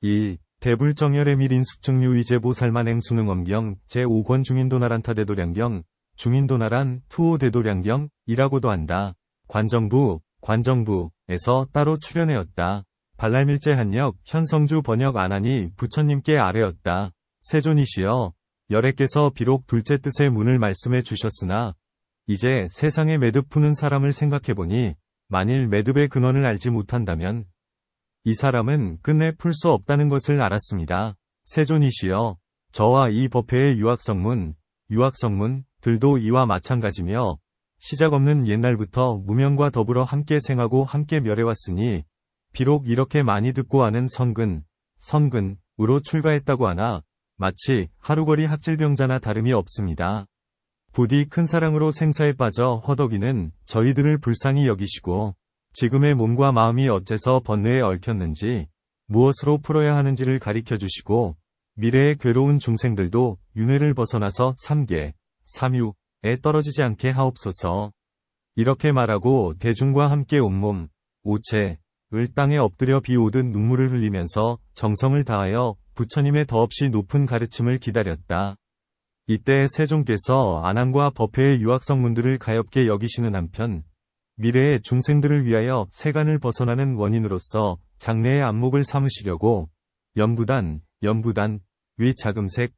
2. 대불정열의 밀인 숙증류위제보 살만행 수능엄경 제5권 중인도나란타 대도량경 중인도나란 투호 대도량경 이라고도 한다. 관정부에서 따로 출연하였다. 발랄밀제 한역 현성주 번역 안하니 부처님께 아뢰었다. 세존이시여 열애께서 비록 둘째 뜻의 문을 말씀해 주셨으나 이제 세상에 매듭 푸는 사람을 생각해보니 만일 매듭의 근원을 알지 못한다면 이 사람은 끝내 풀 수 없다는 것을 알았습니다. 세존이시여 저와 이 법회의 유학성문들도 이와 마찬가지며 시작 없는 옛날부터 무명과 더불어 함께 생하고 함께 멸해왔으니 비록 이렇게 많이 듣고 아는 선근으로 출가했다고 하나 마치 하루거리 학질병자나 다름이 없습니다. 부디 큰 사랑으로 생사에 빠져 허덕이는 저희들을 불쌍히 여기시고 지금의 몸과 마음이 어째서 번뇌에 얽혔는지 무엇으로 풀어야 하는지를 가리켜 주시고 미래의 괴로운 중생들도 윤회를 벗어나서 삼계, 삼유에 떨어지지 않게 하옵소서. 이렇게 말하고 대중과 함께 온몸, 오체을 땅에 엎드려 비 오듯 눈물을 흘리면서 정성을 다하여 부처님의 더없이 높은 가르침을 기다렸다. 이때 세종께서 안항과 법회의 유학성문들을 가엾게 여기시는 한편 미래의 중생들을 위하여 세간을 벗어나는 원인으로서 장래의 안목을 삼으시려고 연부단 위 자금색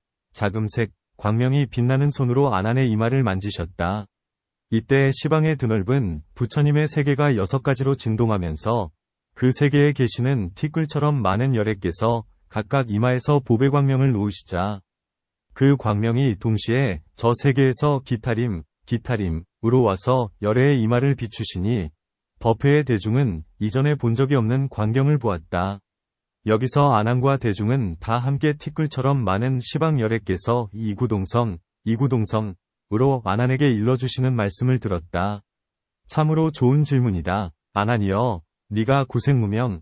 광명이 빛나는 손으로 안안의 이마를 만지셨다. 이때 시방의 드넓은 부처님의 세계가 6가지로 진동하면서 그 세계에 계시는 티끌처럼 많은 열애께서 각각 이마에서 보배 광명을 놓으시자 그 광명이 동시에 저 세계에서 기타림으로 와서 열애의 이마를 비추시니 법회의 대중은 이전에 본 적이 없는 광경을 보았다. 여기서 안항과 대중은 다 함께 티끌처럼 많은 시방 열애께서 이구동성으로 안안에게 일러주시는 말씀을 들었다. 참으로 좋은 질문이다. 안안이여, 네가 구생무명,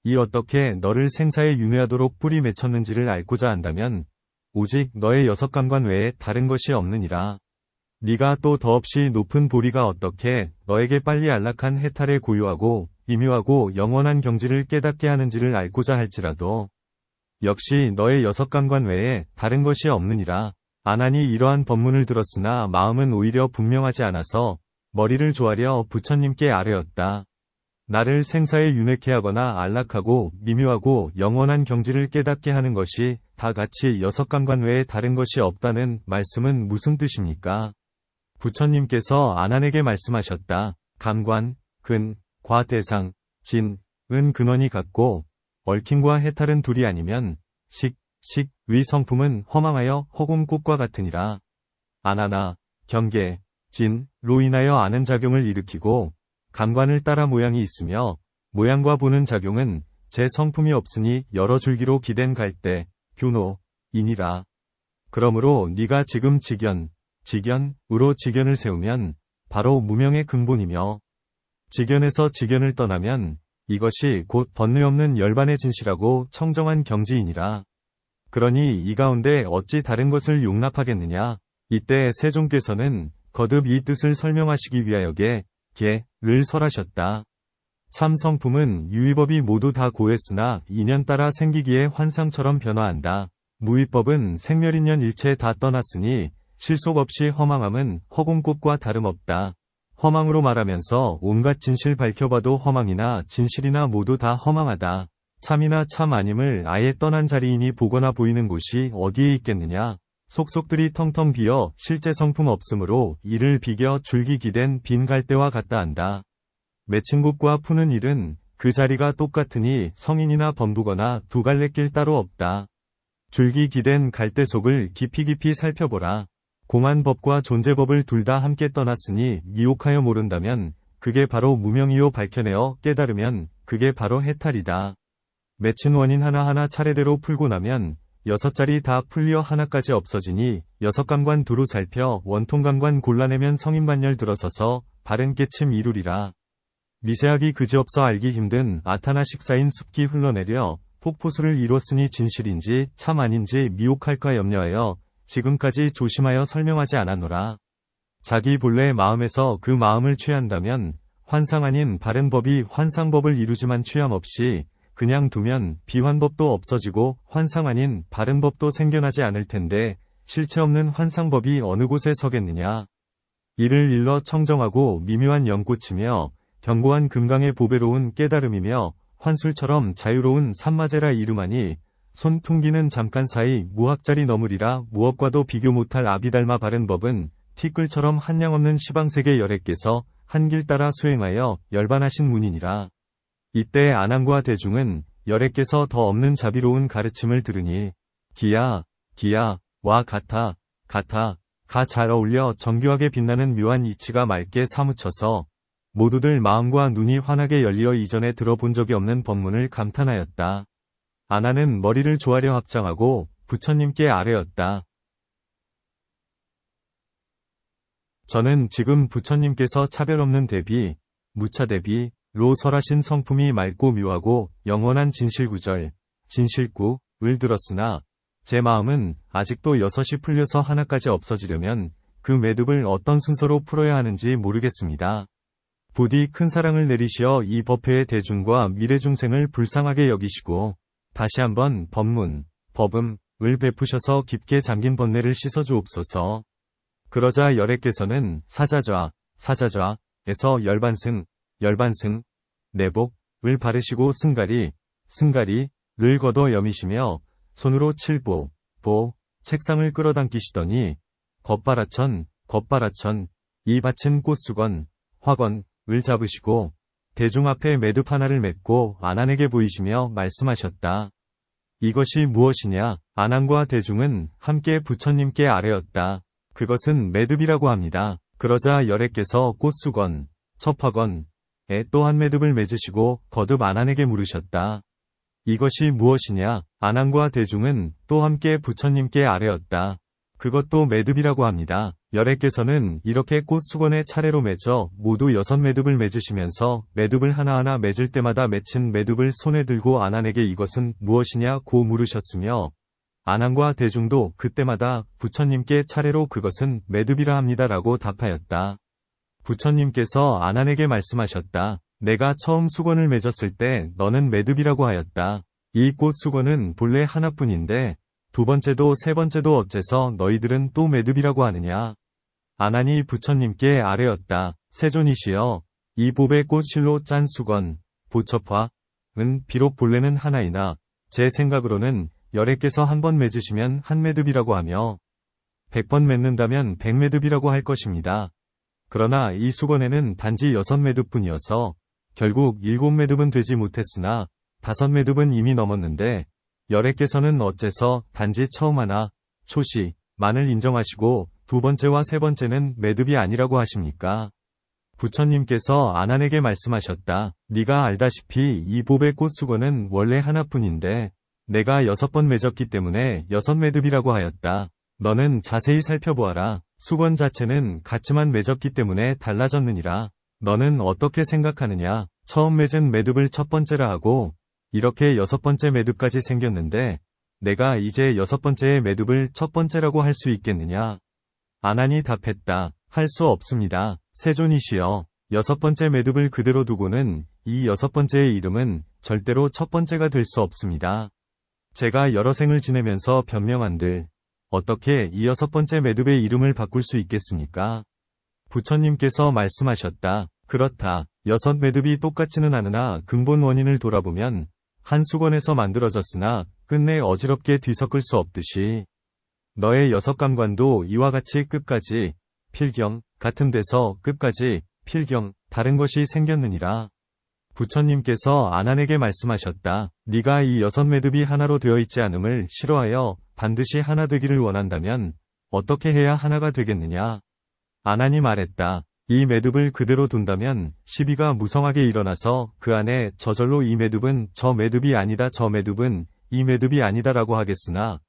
이 어떻게 너를 생사에 윤회하도록 뿌리 맺혔는지를 알고자 한다면 오직 너의 6감관 외에 다른 것이 없느니라. 네가 또 더없이 높은 보리가 어떻게 너에게 빨리 안락한 해탈에 고요하고 미묘하고 영원한 경지를 깨닫게 하는지를 알고자 할지라도 역시 너의 6감관 외에 다른 것이 없느니라. 안안이 이러한 법문을 들었으나 마음은 오히려 분명하지 않아서 머리를 조아려 부처님께 아뢰었다. 나를 생사에 윤회케 하거나 안락하고 미묘하고 영원한 경지를 깨닫게 하는 것이 다 같이 6감관 외에 다른 것이 없다는 말씀은 무슨 뜻입니까? 부처님께서 안안에게 말씀하셨다. 감관, 근, 과 대상, 진, 은 근원이 같고 얽힘과 해탈은 둘이 아니면 위 성품은 허망하여 허공꽃과 같으니라. 안안아, 경계, 진로 인하여 아는 작용을 일으키고 감관을 따라 모양이 있으며 모양과 보는 작용은 제 성품이 없으니 여러 줄기로 기댄 갈대, 교노이니라. 그러므로 네가 지금 직연으로 직연을 세우면 바로 무명의 근본이며 직연에서 직연을 떠나면 이것이 곧 번뇌 없는 열반의 진실하고 청정한 경지이니라. 그러니 이 가운데 어찌 다른 것을 용납하겠느냐. 이때 세종께서는 거듭 이 뜻을 설명하시기 위하여 를 설하셨다. 참 성품은 유의법이 모두 다 고했으나 인연 따라 생기기에 환상처럼 변화한다. 무의법은 생멸인연 일체 다 떠났으니 실속 없이 허망함은 허공꽃과 다름없다. 허망으로 말하면서 온갖 진실 밝혀봐도 허망이나 진실이나 모두 다 허망하다. 참이나 참 아님을 아예 떠난 자리이니 보거나 보이는 곳이 어디에 있겠느냐. 속속들이 텅텅 비어 실제 성품 없으므로 이를 비겨 줄기 기댄 빈 갈대와 같다 한다. 맺힌 곳과 푸는 일은 그 자리가 똑같으니 성인이나 범부거나 두 갈래길 따로 없다. 줄기 기댄 갈대 속을 깊이 살펴보라. 공한 법과 존재법을 둘 다 함께 떠났으니 미혹하여 모른다면 그게 바로 무명이요, 밝혀내어 깨달으면 그게 바로 해탈이다. 맺힌 원인 하나하나 차례대로 풀고 나면 6자리 다 풀려 하나까지 없어지니 6감관 두루 살펴 원통감관 골라내면 성인반열 들어서서 바른 깨침 이루리라. 미세하기 그지없어 알기 힘든 아타나식 쌓인 습기 흘러내려 폭포수를 이뤘으니 진실인지 참 아닌지 미혹할까 염려하여 지금까지 조심하여 설명하지 않았노라. 자기 본래 마음에서 그 마음을 취한다면 환상 아닌 바른 법이 환상법을 이루지만 취함 없이 그냥 두면 비환법도 없어지고 환상 아닌 바른 법도 생겨나지 않을 텐데 실체 없는 환상법이 어느 곳에 서겠느냐. 이를 일러 청정하고 미묘한 연꽃이며 견고한 금강의 보배로운 깨달음이며 환술처럼 자유로운 산마제라 이름하니 손퉁기는 잠깐 사이 무학자리 너무리라 무엇과도 비교 못할 아비달마 바른 법은 티끌처럼 한량없는 시방세계 열애께서 한 길 따라 수행하여 열반하신 문이니라. 이때 안항과 대중은 열애께서 더 없는 자비로운 가르침을 들으니 기야, 기야, 와 같아, 같아, 가 잘 어울려 정교하게 빛나는 묘한 이치가 맑게 사무쳐서 모두들 마음과 눈이 환하게 열리어 이전에 들어본 적이 없는 법문을 감탄하였다. 아나는 머리를 조아려 합장하고 부처님께 아뢰었다. 저는 지금 부처님께서 차별 없는 대비, 무차대비로 설하신 성품이 맑고 묘하고 영원한 진실구절, 진실구를 들었으나 제 마음은 아직도 여섯이 풀려서 하나까지 없어지려면 그 매듭을 어떤 순서로 풀어야 하는지 모르겠습니다. 부디 큰 사랑을 내리시어 이 법회의 대중과 미래중생을 불쌍하게 여기시고 다시 한번 법문, 법음을 베푸셔서 깊게 잠긴 번뇌를 씻어주옵소서. 그러자 열애께서는 사자좌에서 열반승, 내복을 바르시고 승가리를 걷어 여미시며 손으로 칠보, 책상을 끌어당기시더니 겉바라천, 이 받친 꽃수건, 화건을 잡으시고 대중 앞에 매듭 하나를 맺고 안한에게 보이시며 말씀하셨다. 이것이 무엇이냐? 안한과 대중은 함께 부처님께 아뢰었다. 그것은 매듭이라고 합니다. 그러자 열애께서 꽃수건, 첩화건에 또 한 매듭을 맺으시고 거듭 안한에게 물으셨다. 이것이 무엇이냐? 안한과 대중은 또 함께 부처님께 아뢰었다. 그것도 매듭이라고 합니다. 열애께서는 이렇게 꽃수건에 차례로 맺어 모두 6매듭을 맺으시면서 매듭을 하나하나 맺을 때마다 맺힌 매듭을 손에 들고 안한에게 이것은 무엇이냐고 물으셨으며 안한과 대중도 그때마다 부처님께 차례로 그것은 매듭이라 합니다라고 답하였다. 부처님께서 안한에게 말씀하셨다. 내가 처음 수건을 맺었을 때 너는 매듭이라고 하였다. 이 꽃수건은 본래 하나뿐인데 두 번째도 세 번째도 어째서 너희들은 또 매듭이라고 하느냐. 안한이 부처님께 아뢰었다. 세존이시여, 이 보배 꽃실로 짠 수건, 보첩화은 비록 본래는 하나이나 제 생각으로는 열애께서 한 번 맺으시면 한 매듭이라고 하며 100번 맺는다면 100매듭이라고 할 것입니다. 그러나 이 수건에는 단지 6매듭뿐이어서 결국 7매듭은 되지 못했으나 5매듭은 이미 넘었는데 열애께서는 어째서 단지 처음 하나, 초시만을 인정하시고 두 번째와 세 번째는 매듭이 아니라고 하십니까? 부처님께서 안한에게 말씀하셨다. 네가 알다시피 이 보배 꽃수건은 원래 하나뿐인데 내가 6번 맺었기 때문에 6매듭이라고 하였다. 너는 자세히 살펴보아라. 수건 자체는 같지만 맺었기 때문에 달라졌느니라. 너는 어떻게 생각하느냐? 처음 맺은 매듭을 첫 번째라 하고 이렇게 6번째 매듭까지 생겼는데 내가 이제 6번째의 매듭을 첫 번째라고 할 수 있겠느냐? 안한이 답했다. 할 수 없습니다. 세존이시여, 6번째 매듭을 그대로 두고는 이 6번째의 이름은 절대로 첫 번째가 될 수 없습니다. 제가 여러 생을 지내면서 변명한들 어떻게 이 6번째 매듭의 이름을 바꿀 수 있겠습니까? 부처님께서 말씀하셨다. 그렇다. 6매듭이 똑같지는 않으나 근본 원인을 돌아보면 한 수건에서 만들어졌으나 끝내 어지럽게 뒤섞을 수 없듯이 너의 6감관도 이와 같이 끝까지 필경 같은 데서 끝까지 필경 다른 것이 생겼느니라. 부처님께서 안한에게 말씀하셨다. 네가 이 6매듭이 하나로 되어 있지 않음을 싫어하여 반드시 하나 되기를 원한다면 어떻게 해야 하나가 되겠느냐? 안한이 말했다. 이 매듭을 그대로 둔다면 시비가 무성하게 일어나서 그 안에 저절로 이 매듭은 저 매듭이 아니다, 저 매듭은 이 매듭이 아니다라고 하겠으나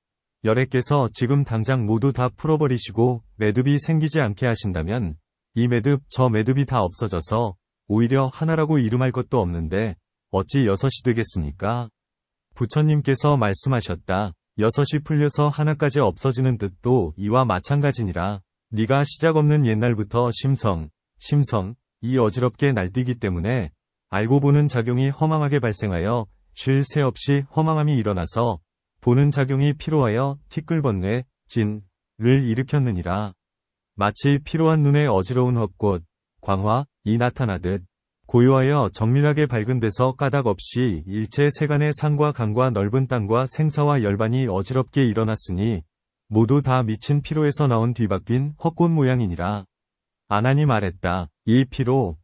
열애께서 지금 당장 모두 다 풀어버리시고 매듭이 생기지 않게 하신다면 이 매듭, 저 매듭이 다 없어져서 오히려 하나라고 이름할 것도 없는데 어찌 6이 되겠습니까? 부처님께서 말씀하셨다. 6이 풀려서 하나까지 없어지는 뜻도 이와 마찬가지니라. 네가 시작 없는 옛날부터 심성이 어지럽게 날뛰기 때문에 알고 보는 작용이 허망하게 발생하여 쉴 새 없이 허망함이 일어나서 보는 작용이 피로하여 티끌번뇌, 진을 일으켰느니라. 마치 피로한 눈에 어지러운 헛꽃, 광화이 나타나듯 고요하여 정밀하게 밝은 데서 까닭 없이 일체 세간의 산과 강과 넓은 땅과 생사와 열반이 어지럽게 일어났으니 모두 다 미친 피로에서 나온 뒤바뀐 헛꽃 모양이니라. 아난이 말했다. 이 피로,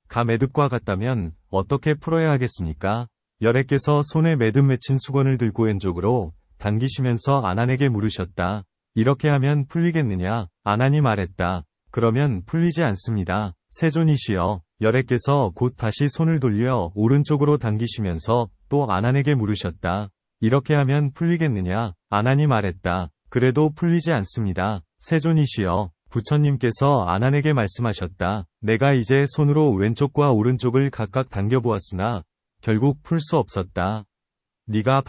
가 매듭과 같다면 어떻게 풀어야 하겠습니까? 열애께서 손에 매듭 맺힌 수건을 들고 왼쪽으로 당기시면서 아난에게 물으셨다. 이렇게 하면 풀리겠느냐? 아난이 말했다. 그러면 풀리지 않습니다. 세존이시여, 열애께서 곧 다시 손을 돌려 오른쪽으로 당기시면서 또 아난에게 물으셨다. 이렇게 하면 풀리겠느냐? 아난이 말했다. 그래도 풀리지 않습니다. 세존이시여, 부처님께서 아난에게 말씀하셨다. 내가 이제 손으로 왼쪽과 오른쪽을 각각 당겨보았으나 결국 풀 수 없었다. 네가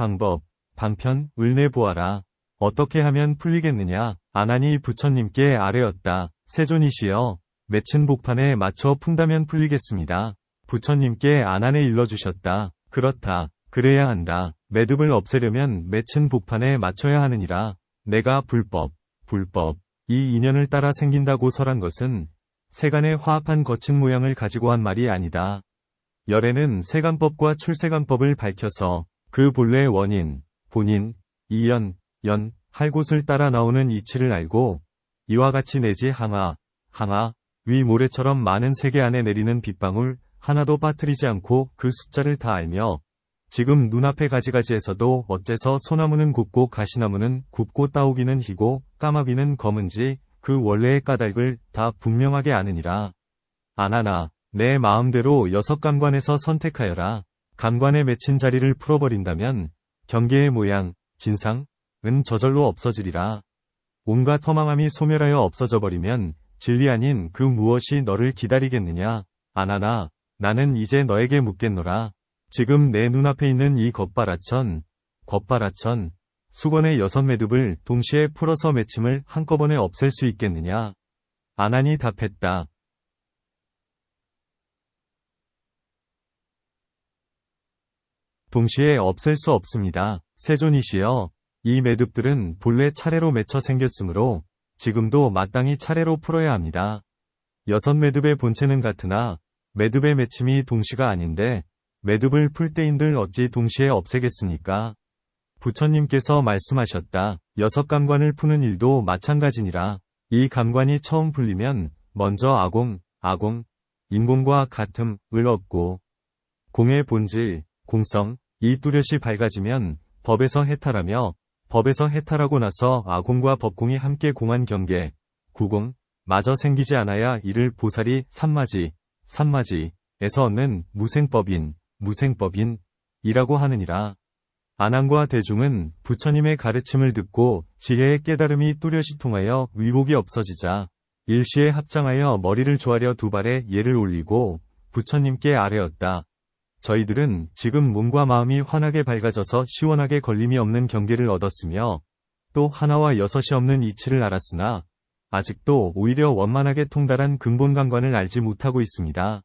방편을 내보아라. 어떻게 하면 풀리겠느냐? 아난이 부처님께 아뢰었다. 세존이시여, 맺힌 복판에 맞춰 푼다면 풀리겠습니다. 부처님께 아난에 일러주셨다. 그렇다. 그래야 한다. 매듭을 없애려면 맺힌 복판에 맞춰야 하느니라. 내가 불법, 이 인연을 따라 생긴다고 설한 것은 세간의 화합한 거친 모양을 가지고 한 말이 아니다. 열애는 세간법과 출세간법을 밝혀서 그 본래 원인, 본인, 이연, 할 곳을 따라 나오는 이치를 알고 이와 같이 내지 항하, 위 모래처럼 많은 세계 안에 내리는 빗방울 하나도 빠뜨리지 않고 그 숫자를 다 알며 지금 눈앞의 가지가지에서도 어째서 소나무는 곱고 가시나무는 굽고 따오기는 희고 까마귀는 검은지 그 원래의 까닭을 다 분명하게 아느니라. 아나나, 내 마음대로 6감관에서 선택하여라. 감관에 맺힌 자리를 풀어버린다면 경계의 모양, 진상은 저절로 없어지리라. 온갖 허망함이 소멸하여 없어져 버리면 진리 아닌 그 무엇이 너를 기다리겠느냐. 아나나, 나는 이제 너에게 묻겠노라. 지금 내 눈앞에 있는 이 겉바라천, 수건의 6매듭을 동시에 풀어서 맺힘을 한꺼번에 없앨 수 있겠느냐? 아난이 답했다. 동시에 없앨 수 없습니다. 세존이시여, 이 매듭들은 본래 차례로 맺혀 생겼으므로 지금도 마땅히 차례로 풀어야 합니다. 6매듭의 본체는 같으나 매듭의 맺힘이 동시가 아닌데 매듭을 풀 때인들 어찌 동시에 없애겠습니까? 부처님께서 말씀하셨다. 6감관을 푸는 일도 마찬가지니라. 이 감관이 처음 풀리면 먼저 아공, 인공과 같음을 얻고 공의 본질, 공성, 이 뚜렷이 밝아지면 법에서 해탈하며 법에서 해탈하고 나서 아공과 법공이 함께 공한 경계, 구공, 마저 생기지 않아야 이를 보살이 삼마지에서 얻는 무생법인이라고 하느니라. 아난과 대중은 부처님의 가르침을 듣고 지혜의 깨달음이 뚜렷이 통하여 위곡이 없어지자 일시에 합장하여 머리를 조아려 두 발에 예를 올리고 부처님께 아뢰었다. 저희들은 지금 몸과 마음이 환하게 밝아져서 시원하게 걸림이 없는 경계를 얻었으며 또 하나와 6이 없는 이치를 알았으나 아직도 오히려 원만하게 통달한 근본감관을 알지 못하고 있습니다.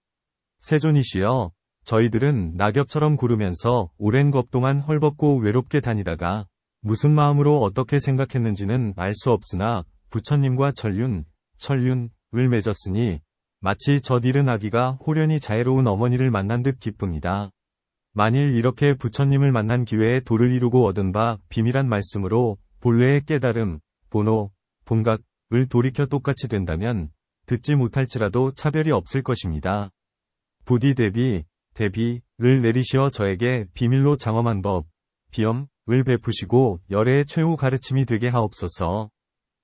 세존이시여, 저희들은 낙엽처럼 구르면서 오랜 겁 동안 헐벗고 외롭게 다니다가 무슨 마음으로 어떻게 생각했는지는 알 수 없으나 부처님과 천륜을 맺었으니 마치 젖 잃은 아기가 호련히 자애로운 어머니를 만난 듯 기쁩니다. 만일 이렇게 부처님을 만난 기회에 도를 이루고 얻은 바 비밀한 말씀으로 본래의 깨달음, 본각을 돌이켜 똑같이 된다면 듣지 못할지라도 차별이 없을 것입니다. 부디 대비를 내리시어 저에게 비밀로 장엄한 법, 비엄을 베푸시고 열애의 최후 가르침이 되게 하옵소서.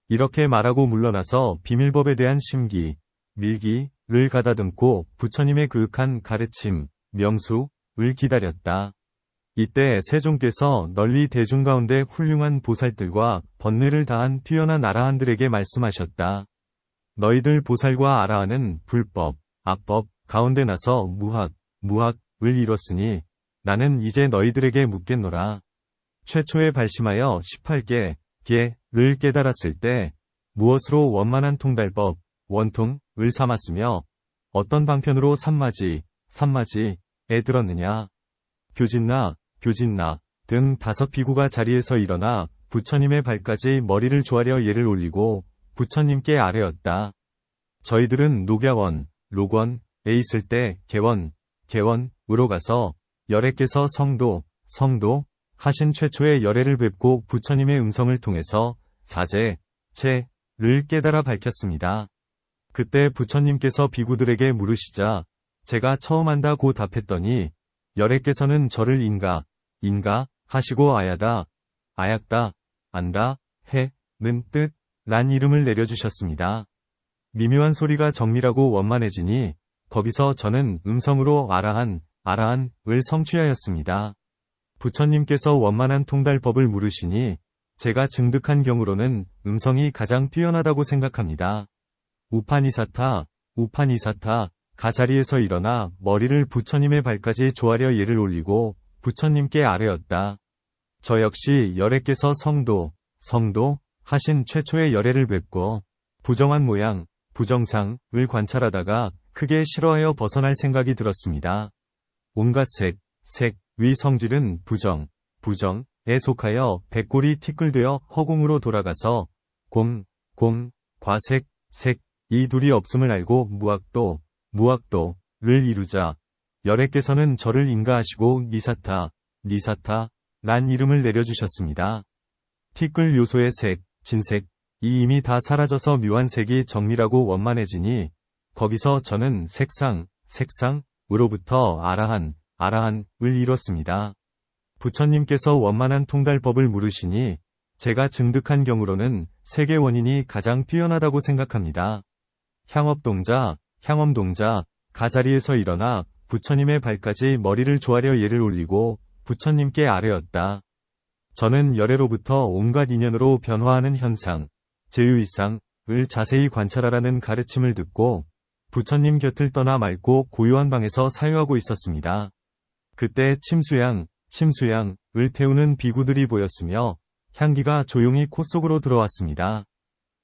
이렇게 말하고 물러나서 비밀법에 대한 심기, 밀기를 가다듬고 부처님의 그윽한 가르침, 명수를 기다렸다. 이때 세종께서 널리 대중 가운데 훌륭한 보살들과 번뇌를 다한 뛰어난 아라한들에게 말씀하셨다. 너희들 보살과 아라한은 불법, 악법 가운데 나서 무학을 이뤘으니 나는 이제 너희들에게 묻겠노라. 최초에 발심하여 18개를 깨달았을 때 무엇으로 원만한 통달법, 원통을 삼았으며 어떤 방편으로 삼마지에 들었느냐. 교진나, 교진나 등 5비구가 자리에서 일어나 부처님의 발까지 머리를 조아려 예를 올리고 부처님께 아뢰었다. 저희들은 녹야원, 록원에 있을 때 개원으로 가서 열애께서 성도 하신 최초의 열애를 뵙고 부처님의 음성을 통해서 사제체를 깨달아 밝혔습니다. 그때 부처님께서 비구들에게 물으시자 제가 처음 한다고 답했더니 열애께서는 저를 인가 하시고 아약다, 안다, 해는 뜻, 란 이름을 내려주셨습니다. 미묘한 소리가 정밀하고 원만해지니 거기서 저는 음성으로 아라한을 성취하였습니다. 부처님께서 원만한 통달법을 물으시니 제가 증득한 경우로는 음성이 가장 뛰어나다고 생각합니다. 우파니사타, 가 자리에서 일어나 머리를 부처님의 발까지 조아려 예를 올리고 부처님께 아뢰었다. 저 역시 열애께서 성도 하신 최초의 열애를 뵙고 부정한 모양, 부정상을 관찰하다가 크게 싫어하여 벗어날 생각이 들었습니다. 온갖 위 성질은 부정에 속하여 백골이 티끌되어 허공으로 돌아가서 과색, 이 둘이 없음을 알고 무학도를 이루자 열애께서는 저를 인가하시고 니사타, 란 이름을 내려주셨습니다. 티끌 요소의 진색이 이미 다 사라져서 묘한 색이 정밀하고 원만해지니 거기서 저는 색상으로부터 아라한을 이뤘습니다. 부처님께서 원만한 통달법을 물으시니 제가 증득한 경우로는 세계 원인이 가장 뛰어나다고 생각합니다. 향업동자, 가 자리에서 일어나 부처님의 발까지 머리를 조아려 예를 올리고 부처님께 아뢰었다. 저는 열애로부터 온갖 인연으로 변화하는 현상, 제유이상을 자세히 관찰하라는 가르침을 듣고 부처님 곁을 떠나 맑고 고요한 방에서 사유하고 있었습니다. 그때 침수양을 태우는 비구들이 보였으며 향기가 조용히 코 속으로 들어왔습니다.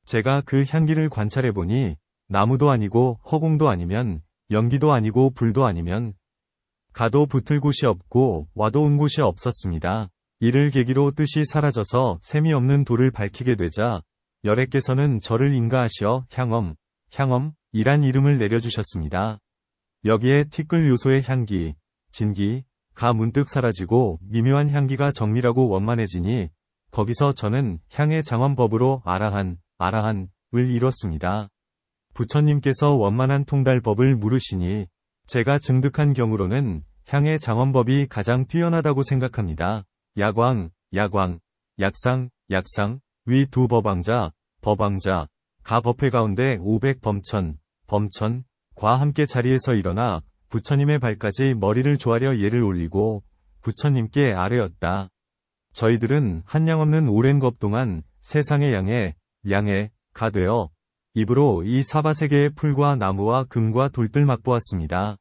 제가 그 향기를 관찰해보니 나무도 아니고 허공도 아니면 연기도 아니고 불도 아니면 가도 붙을 곳이 없고 와도 온 곳이 없었습니다. 이를 계기로 뜻이 사라져서 셈이 없는 도를 밝히게 되자 열애께서는 저를 인가하시어 향엄이란 이름을 내려주셨습니다. 여기에 티끌 요소의 향기, 진기가 문득 사라지고 미묘한 향기가 정밀하고 원만해지니 거기서 저는 향의 장엄법으로 아라한을 이뤘습니다. 부처님께서 원만한 통달법을 물으시니 제가 증득한 경우로는 향의 장엄법이 가장 뛰어나다고 생각합니다. 야광, 약상, 위 두 법왕자, 가 법회 가운데 500범천, 과 함께 자리에서 일어나 부처님의 발까지 머리를 조아려 예를 올리고 부처님께 아뢰었다. 저희들은 한량 없는 오랜 것 동안 세상의 양해가 되어 입으로 이 사바세계의 풀과 나무와 금과 돌들 맛보았습니다.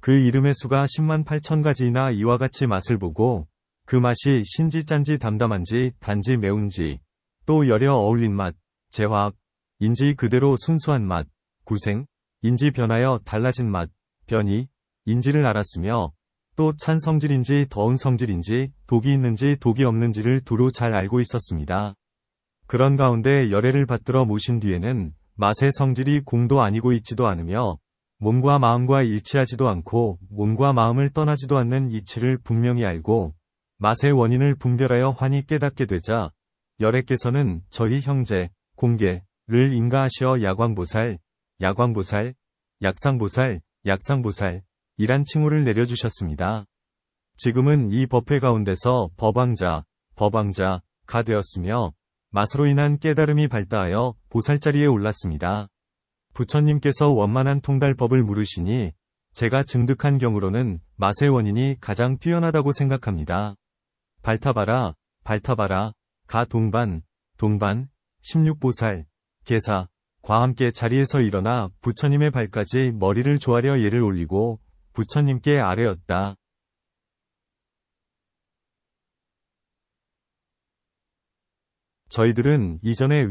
그 이름의 수가 10만 8천 가지이나 이와 같이 맛을 보고 그 맛이 신지 짠지 담담한지 단지 매운지 또 열여 어울린 맛, 재화학인지 그대로 순수한 맛, 구생인지 변하여 달라진 맛, 변이인지를 알았으며 또 찬 성질인지 더운 성질인지 독이 있는지 독이 없는지를 두루 잘 알고 있었습니다. 그런 가운데 열애를 받들어 모신 뒤에는 맛의 성질이 공도 아니고 있지도 않으며 몸과 마음과 일치하지도 않고 몸과 마음을 떠나지도 않는 이치를 분명히 알고 맛의 원인을 분별하여 환히 깨닫게 되자 열애께서는 저희 형제, 공계를 인가하시어 야광보살, 약상보살 이란 칭호를 내려주셨습니다. 지금은 이 법회 가운데서 법왕자가 되었으며 맛으로 인한 깨달음이 발다하여 보살자리에 올랐습니다. 부처님께서 원만한 통달법을 물으시니 제가 증득한 경우로는 맛의 원인이 가장 뛰어나다고 생각합니다. 발타바라, 가 동반, 16보살, 계사과 함께 자리에서 일어나 부처님의 발까지 머리를 조아려 예를 올리고 부처님께 아뢰었다. 저희들은 이전에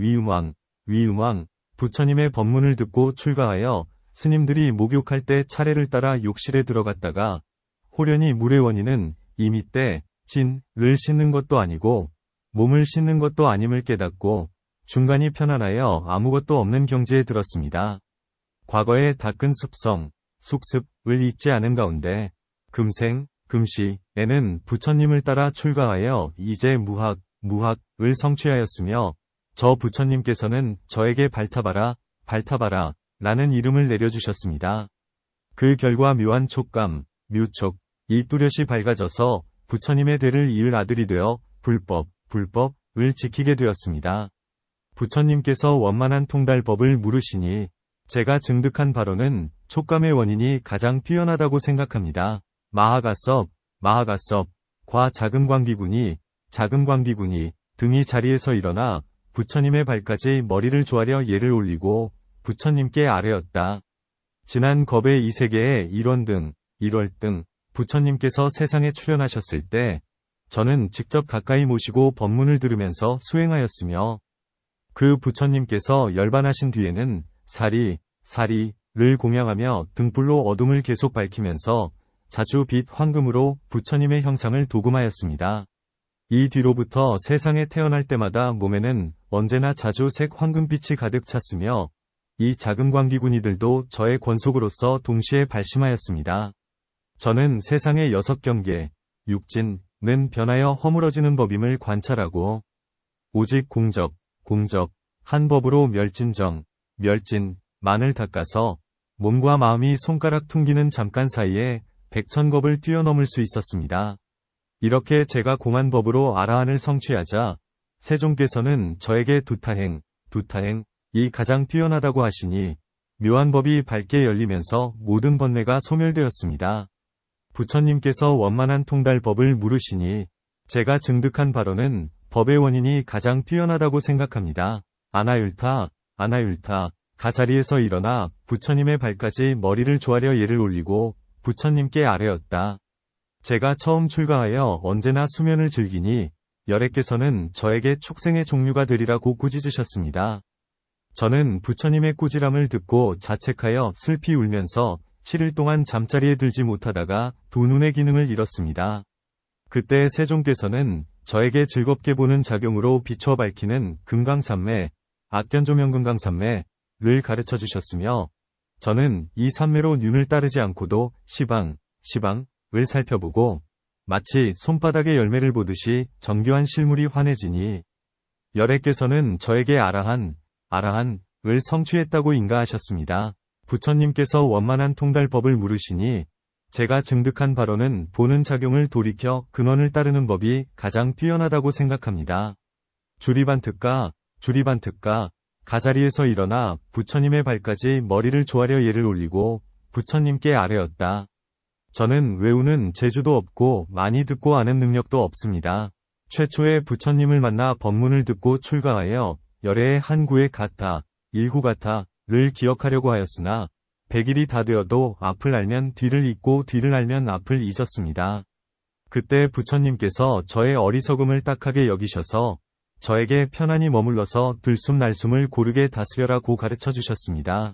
위음왕, 부처님의 법문을 듣고 출가하여 스님들이 목욕할 때 차례를 따라 욕실에 들어갔다가 호련히 물의 원인은 이미 때, 를 씻는 것도 아니고 몸을 씻는 것도 아님을 깨닫고 중간이 편안하여 아무것도 없는 경지에 들었습니다. 과거의 닦은 습성, 숙습을 잊지 않은 가운데 금생, 금시에는 부처님을 따라 출가하여 이제 무학을 성취하였으며 저 부처님께서는 저에게 발타바라 라는 이름을 내려주셨습니다. 그 결과 묘한 촉감, 묘촉이 뚜렷이 밝아져서 부처님의 대를 이을 아들이 되어 불법을 지키게 되었습니다. 부처님께서 원만한 통달법을 물으시니 제가 증득한 바로는 촉감의 원인이 가장 뛰어나다고 생각합니다. 마하가섭과 작은 광비군이 등이 자리에서 일어나 부처님의 발까지 머리를 조아려 예를 올리고 부처님께 아뢰었다. 지난 겁의 이 세계의 1월 등 부처님께서 세상에 출현하셨을 때 저는 직접 가까이 모시고 법문을 들으면서 수행하였으며 그 부처님께서 열반하신 뒤에는 사리를 공양하며 등불로 어둠을 계속 밝히면서 자주 빛 황금으로 부처님의 형상을 도금하였습니다. 이 뒤로부터 세상에 태어날 때마다 몸에는 언제나 자주 색 황금빛이 가득 찼으며 이 작은 광기군이들도 저의 권속으로서 동시에 발심하였습니다. 저는 세상의 6경계, 육진은 변하여 허물어지는 법임을 관찰하고 오직 공적, 한 법으로 멸진만을 닦아서 몸과 마음이 손가락 퉁기는 잠깐 사이에 백천겁을 뛰어넘을 수 있었습니다. 이렇게 제가 공한 법으로 아라한을 성취하자 세종께서는 저에게 두타행이 가장 뛰어나다고 하시니 묘한 법이 밝게 열리면서 모든 번뇌가 소멸되었습니다. 부처님께서 원만한 통달법을 물으시니 제가 증득한 바로는 법의 원인이 가장 뛰어나다고 생각합니다. 아나율타가 자리에서 일어나 부처님의 발까지 머리를 조아려 예를 올리고 부처님께 아뢰었다. 제가 처음 출가하여 언제나 수면을 즐기니 열애께서는 저에게 축생의 종류가 되리라고 꾸짖으셨습니다. 저는 부처님의 꾸지람을 듣고 자책하여 슬피 울면서 7일 동안 잠자리에 들지 못하다가 두 눈의 기능을 잃었습니다. 그때 세종께서는 저에게 즐겁게 보는 작용으로 비춰 밝히는 금강산매, 악견조명 금강산매를 가르쳐 주셨으며 저는 이 산매로 눈을 따르지 않고도 시방을 살펴보고 마치 손바닥의 열매를 보듯이 정교한 실물이 환해지니 열애께서는 저에게 아라한을 성취했다고 인가하셨습니다. 부처님께서 원만한 통달법을 물으시니 제가 증득한 바로는 보는 작용을 돌이켜 근원을 따르는 법이 가장 뛰어나다고 생각합니다. 주리반특가 가자리에서 일어나 부처님의 발까지 머리를 조아려 예를 올리고 부처님께 아뢰었다. 저는 외우는 재주도 없고 많이 듣고 아는 능력도 없습니다. 최초에 부처님을 만나 법문을 듣고 출가하여 열애의 한 구의 일구가타를 기억하려고 하였으나 100일이 다 되어도 앞을 알면 뒤를 잊고 뒤를 알면 앞을 잊었습니다. 그때 부처님께서 저의 어리석음을 딱하게 여기셔서 저에게 편안히 머물러서 들숨 날숨을 고르게 다스려라고 가르쳐 주셨습니다.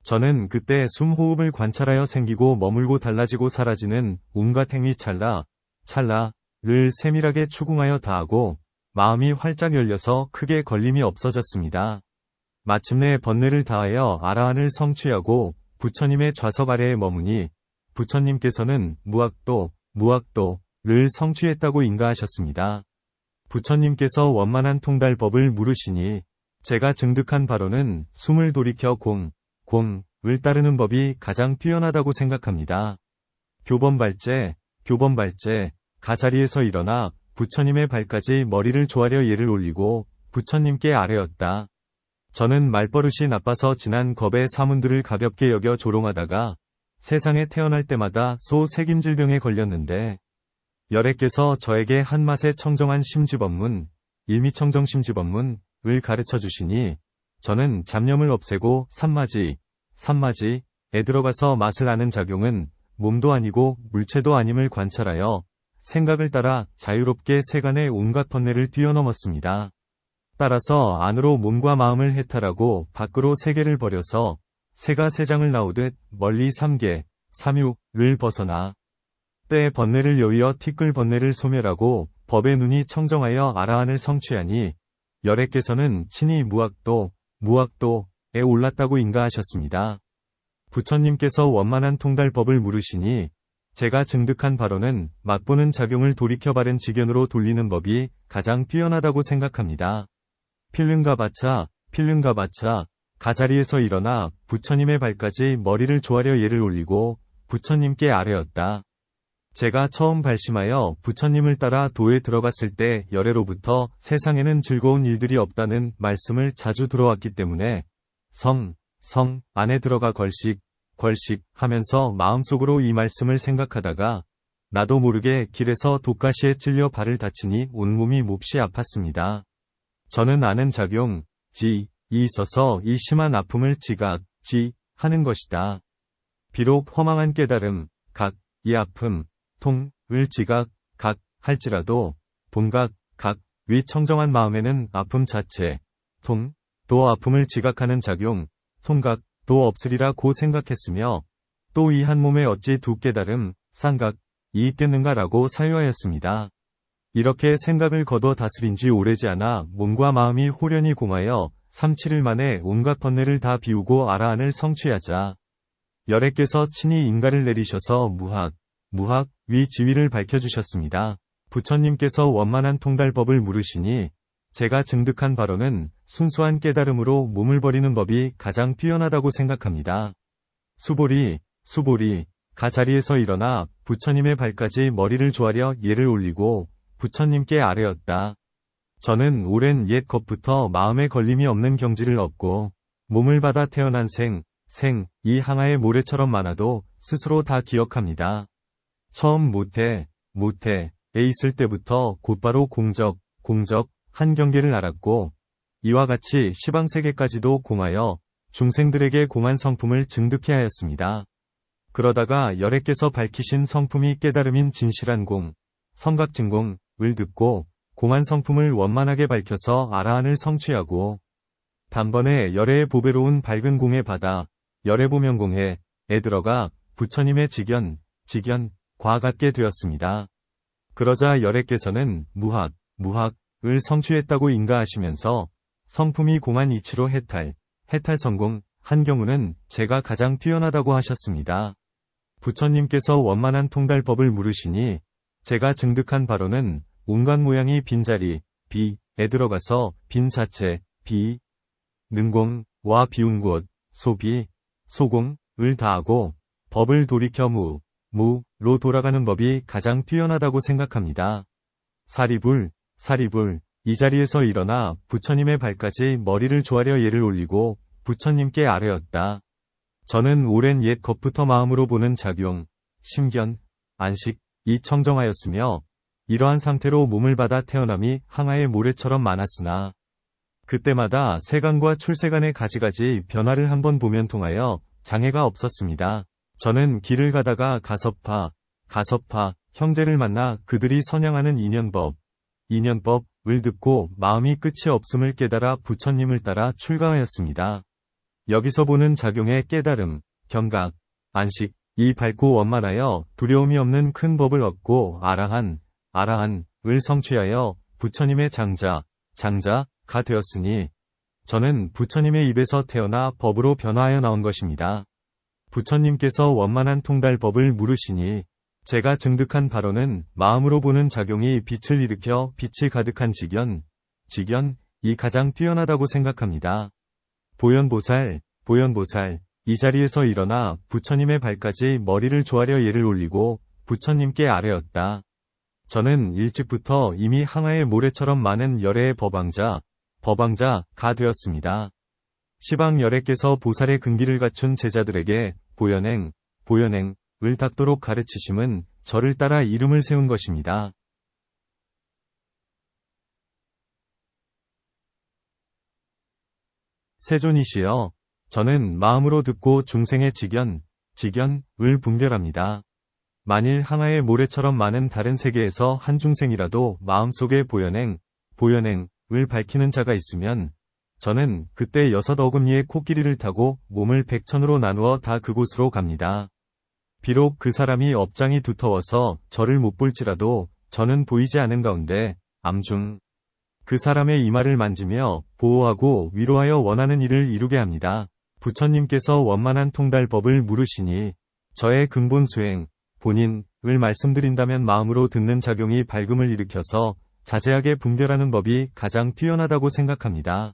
저는 그때 숨호흡을 관찰하여 생기고 머물고 달라지고 사라지는 온갖 행위 찰나를 세밀하게 추궁하여 다하고 마음이 활짝 열려서 크게 걸림이 없어졌습를 마침내 번뇌를 다하여 아라한을 성취하고 부처님의 좌석 아래에 머무니 부처님께서는 무학도를 성취했다고 인가하셨습니다. 부처님께서 원만한 통달법을 물으시니 제가 증득한 바로는 숨을 돌이켜 공을 따르는 법이 가장 뛰어나다고 생각합니다. 교범발제 가자리에서 일어나 부처님의 발까지 머리를 조아려 예를 올리고 부처님께 아뢰었다. 저는 말버릇이 나빠서 지난 겁의 사문들을 가볍게 여겨 조롱하다가 세상에 태어날 때마다 소색임질병에 걸렸는데 열애께서 저에게 한맛의 청정한 심지법문, 일미청정 심지법문을 가르쳐 주시니 저는 잡념을 없애고 산마지에 들어가서 맛을 아는 작용은 몸도 아니고 물체도 아님을 관찰하여 생각을 따라 자유롭게 세간의 온갖 번뇌를 뛰어넘었습니다. 따라서 안으로 몸과 마음을 해탈하고 밖으로 세계를 버려서 새가 세장을 나오듯 멀리 삼계, 삼유를 벗어나 때에 번뇌를 여위어 티끌 번뇌를 소멸하고 법의 눈이 청정하여 아라한을 성취하니 열애께서는 친히 무학도에 올랐다고 인가하셨습니다. 부처님께서 원만한 통달법을 물으시니 제가 증득한 바로는 맛보는 작용을 돌이켜 바른 지견으로 돌리는 법이 가장 뛰어나다고 생각합니다. 필름가바차 가자리에서 일어나 부처님의 발까지 머리를 조아려 예를 올리고 부처님께 아뢰었다. 제가 처음 발심하여 부처님을 따라 도에 들어갔을 때 열애로부터 세상에는 즐거운 일들이 없다는 말씀을 자주 들어왔기 때문에 성 안에 들어가 걸식 하면서 마음속으로 이 말씀을 생각하다가 나도 모르게 길에서 독가시에 찔려 발을 다치니 온몸이 몹시 아팠습니다. 저는 아는 작용, 이 있어서 이 심한 아픔을 하는 것이다. 비록 허망한 깨달음, 이 아픔, 통을 할지라도 본각, 위 청정한 마음에는 아픔 자체, 도 아픔을 지각하는 작용, 통각도 없으리라고 생각했으며 또 이 한 몸에 어찌 두 깨달음, 쌍각이 있겠는가라고 사유하였습니다. 이렇게 생각을 거둬 다스린 지 오래지 않아 몸과 마음이 호련히 공하여 3-7일 만에 온갖 번뇌를 다 비우고 아라한을 성취하자 열애께서 친히 인가를 내리셔서 위 지위를 밝혀주셨습니다. 부처님께서 원만한 통달법을 물으시니 제가 증득한 바로는 순수한 깨달음으로 몸을 버리는 법이 가장 뛰어나다고 생각합니다. 수보리 가자리에서 일어나 부처님의 발까지 머리를 조아려 예를 올리고 부처님께 아뢰었다. 저는 오랜 옛 것부터 마음에 걸림이 없는 경지를 얻고 몸을 받아 태어난 이 항아의 모래처럼 많아도 스스로 다 기억합니다. 처음 모태에 있을 때부터 곧바로 공적 한 경계를 알았고 이와 같이 시방세계까지도 공하여 중생들에게 공한 성품을 증득해 하였습니다. 그러다가 열애께서 밝히신 성품이 깨달음인 진실한 성각증공을 듣고 공한 성품을 원만하게 밝혀서 아라한을 성취하고 단번에 열애의 보배로운 밝은 공에 받아 열애보명공회에 들어가 부처님의 직연과 같게 되었습니다. 그러자 열애께서는 무학을 성취했다고 인가하시면서 성품이 공한 이치로 해탈 성공 한 경우는 제가 가장 뛰어나다고 하셨습니다. 부처님께서 원만한 통달법을 물으시니 제가 증득한 바로는 온갖 모양이 빈자리 비에 들어가서 빈 자체 능공와 비운 곳 소공을 다하고 법을 돌이켜 무로 돌아가는 법이 가장 뛰어나다고 생각합니다. 사리불 이 자리에서 일어나 부처님의 발까지 머리를 조아려 예를 올리고 부처님께 아뢰었다. 저는 오랜 옛 것부터 마음으로 보는 작용, 심견, 안식이 청정하였으며 이러한 상태로 몸을 받아 태어남이 항아의 모래처럼 많았으나 그때마다 세간과 출세간의 가지가지 변화를 한번 보면 통하여 장애가 없었습니다. 저는 길을 가다가 가섭파 형제를 만나 그들이 선양하는 인연법을 듣고 마음이 끝이 없음을 깨달아 부처님을 따라 출가하였습니다. 여기서 보는 작용의 깨달음, 경각, 안식이 밝고 원만하여 두려움이 없는 큰 법을 얻고 아라한을 성취하여 부처님의 장자가 되었으니 저는 부처님의 입에서 태어나 법으로 변화하여 나온 것입니다. 부처님께서 원만한 통달법을 물으시니 제가 증득한 바로는 마음으로 보는 작용이 빛을 일으켜 빛이 가득한 직연이 가장 뛰어나다고 생각합니다. 보현보살 이 자리에서 일어나 부처님의 발까지 머리를 조아려 예를 올리고 부처님께 아뢰었다. 저는 일찍부터 이미 항아의 모래처럼 많은 열애의 법왕자가 되었습니다. 시방 열애께서 보살의 근기를 갖춘 제자들에게 보현행을 닦도록 가르치심은 저를 따라 이름을 세운 것입니다. 세존이시여, 저는 마음으로 듣고 중생의 직연을 분별합니다. 만일 항아의 모래처럼 많은 다른 세계에서 한 중생이라도 마음속에 보현행을 밝히는 자가 있으면 저는 그때 6 어금니의 코끼리를 타고 몸을 100천으로 나누어 다 그곳으로 갑니다. 비록 그 사람이 업장이 두터워서 저를 못 볼지라도 저는 보이지 않은 가운데 암중 그 사람의 이마를 만지며 보호하고 위로하여 원하는 일을 이루게 합니다. 부처님께서 원만한 통달법을 물으시니 저의 근본 수행, 본인을 말씀드린다면 마음으로 듣는 작용이 밝음을 일으켜서 자세하게 분별하는 법이 가장 뛰어나다고 생각합니다.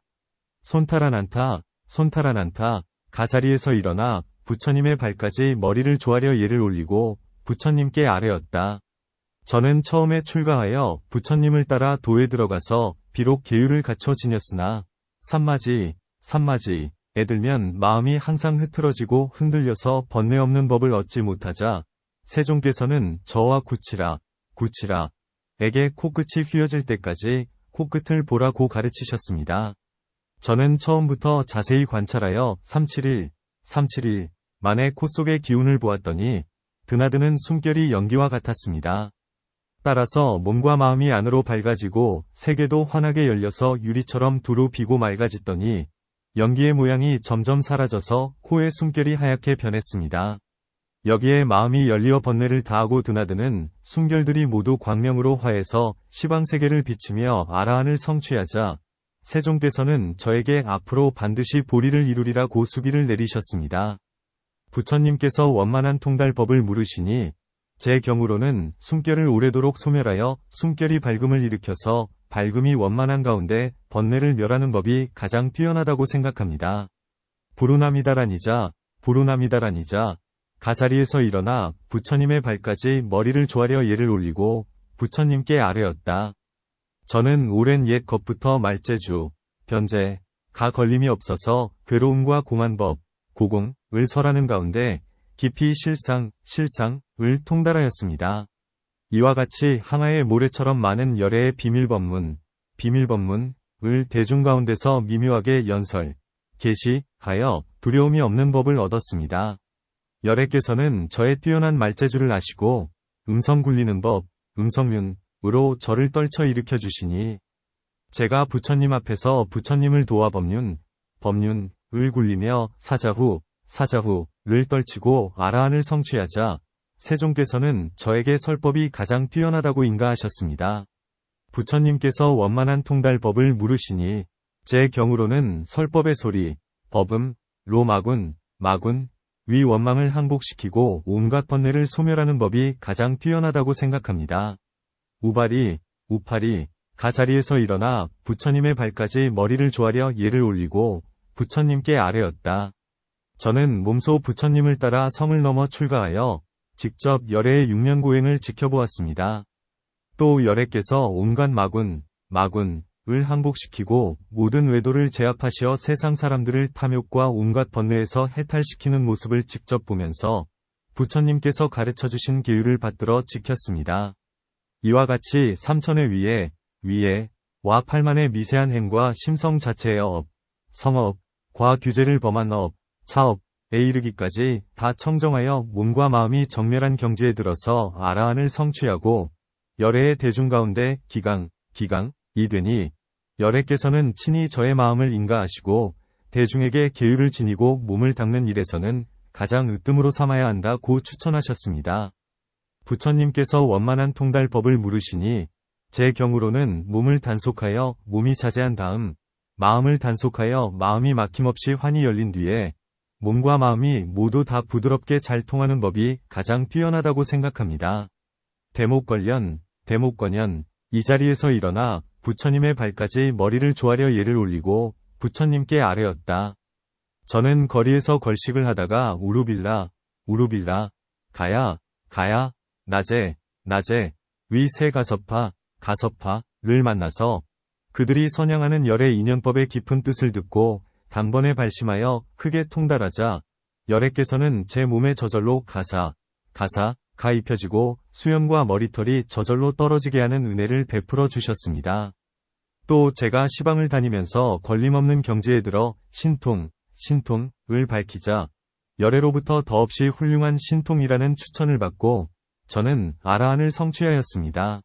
손타라난타, 손타라난타, 가자리에서 일어나 부처님의 발까지 머리를 조아려 예를 올리고 부처님께 아뢰었다. 저는 처음에 출가하여 부처님을 따라 도에 들어가서 비록 계율을 갖춰 지녔으나 산마지에 들면 마음이 항상 흐트러지고 흔들려서 번뇌 없는 법을 얻지 못하자 세종께서는 저와 구치라에게 코끝이 휘어질 때까지 코끝을 보라고 가르치셨습니다. 저는 처음부터 자세히 관찰하여 371 만에 코 속의 기운을 보았더니 드나드는 숨결이 연기와 같았습니다. 따라서 몸과 마음이 안으로 밝아지고 세계도 환하게 열려서 유리처럼 두루 비고 맑아졌더니 연기의 모양이 점점 사라져서 코의 숨결이 하얗게 변했습니다. 여기에 마음이 열리어 번뇌를 다하고 드나드는 숨결들이 모두 광명으로 화해서 시방세계를 비치며 아라한을 성취하자 세종께서는 저에게 앞으로 반드시 보리를 이루리라 고수기를 내리셨습니다. 부처님께서 원만한 통달법을 물으시니 제 경우로는 숨결을 오래도록 소멸하여 숨결이 밝음을 일으켜서 밝음이 원만한 가운데 번뇌를 멸하는 법이 가장 뛰어나다고 생각합니다. 부루나미다라니자 가자리에서 일어나 부처님의 발까지 머리를 조아려 예를 올리고 부처님께 아뢰었다. 저는 오랜 옛 것부터 말재주, 변제, 가 걸림이 없어서 괴로움과 공안법, 고공을 설하는 가운데 깊이 실상을 통달하였습니다. 이와 같이 항아의 모래처럼 많은 열애의 비밀법문을 대중 가운데서 미묘하게 연설, 계시하여 두려움이 없는 법을 얻었습니다. 열애께서는 저의 뛰어난 말재주를 아시고 음성 굴리는 법, 음성륜으로 저를 떨쳐 일으켜 주시니 제가 부처님 앞에서 부처님을 도와 법륜을 굴리며 사자후를 떨치고 아라한을 성취하자 세종께서는 저에게 설법이 가장 뛰어나다고 인가하셨습니다. 부처님께서 원만한 통달법을 물으시니 제 경우로는 설법의 소리, 법음로 마군, 위 원망을 항복시키고 온갖 번뇌를 소멸하는 법이 가장 뛰어나다고 생각합니다. 우파리, 가자리에서 일어나 부처님의 발까지 머리를 조아려 예를 올리고 부처님께 아뢰었다. 저는 몸소 부처님을 따라 성을 넘어 출가하여 직접 열애의 육면고행을 지켜보았습니다. 또 열애께서 온갖 마군을 항복시키고 모든 외도를 제압하시어 세상 사람들을 탐욕과 온갖 번뇌에서 해탈시키는 모습을 직접 보면서 부처님께서 가르쳐주신 계율을 받들어 지켰습니다. 이와 같이 삼천의 위에와 팔만의 미세한 행과 심성 자체의 성업, 과 규제를 범한 차업에 이르기까지 다 청정하여 몸과 마음이 정멸한 경지에 들어서 아라한을 성취하고 열애의 대중 가운데 기강이 되니 열애께서는 친히 저의 마음을 인가하시고 대중에게 계율을 지니고 몸을 닦는 일에서는 가장 으뜸으로 삼아야 한다고 추천하셨습니다. 부처님께서 원만한 통달법을 물으시니 제 경우로는 몸을 단속하여 몸이 자제한 다음 마음을 단속하여 마음이 막힘없이 환히 열린 뒤에 몸과 마음이 모두 다 부드럽게 잘 통하는 법이 가장 뛰어나다고 생각합니다. 대목권연, 이 자리에서 일어나 부처님의 발까지 머리를 조아려 예를 올리고 부처님께 아뢰었다. 저는 거리에서 걸식을 하다가 우루빌라, 가야, 낮에, 위 세 가섭파를 만나서 그들이 선양하는 열의 인연법의 깊은 뜻을 듣고 단번에 발심하여 크게 통달하자 열애께서는 제 몸에 저절로 가사가 입혀지고 수염과 머리털이 저절로 떨어지게 하는 은혜를 베풀어 주셨습니다. 또 제가 시방을 다니면서 걸림없는 경지에 들어 신통을 밝히자 열애로부터 더없이 훌륭한 신통이라는 추천을 받고 저는 아라한을 성취하였습니다.